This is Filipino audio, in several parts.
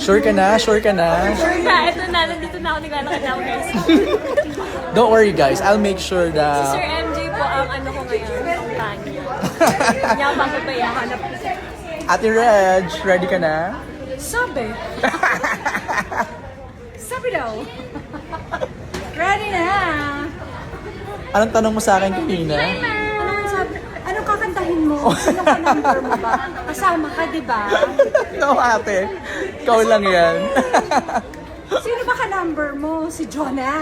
Sure ka na? Sure ka na? Sure na, ito na, nandito na ako, naglalakad na ako guys. Don't worry guys, I'll make sure Si that... Sir MJ po ang ano ko ngayon, ang tanya. Yabang ko ba yan? Hanap ko. Ate Reg, ready ka na? Sabi. Sabi daw. Ready na. Anong tanong mo sa akin kanina? Anong sabi? Anong kakantahin mo? Anong ka-number mo ba? Kasama ka, di ba? No ate, ikaw lang yan. Sino ba ka-number mo? Si Jonah?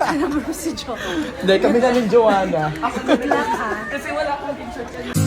Ka-number mo si Jonah? Hindi, kami na ni Joanna. Good luck ha. Kasi wala akong picture.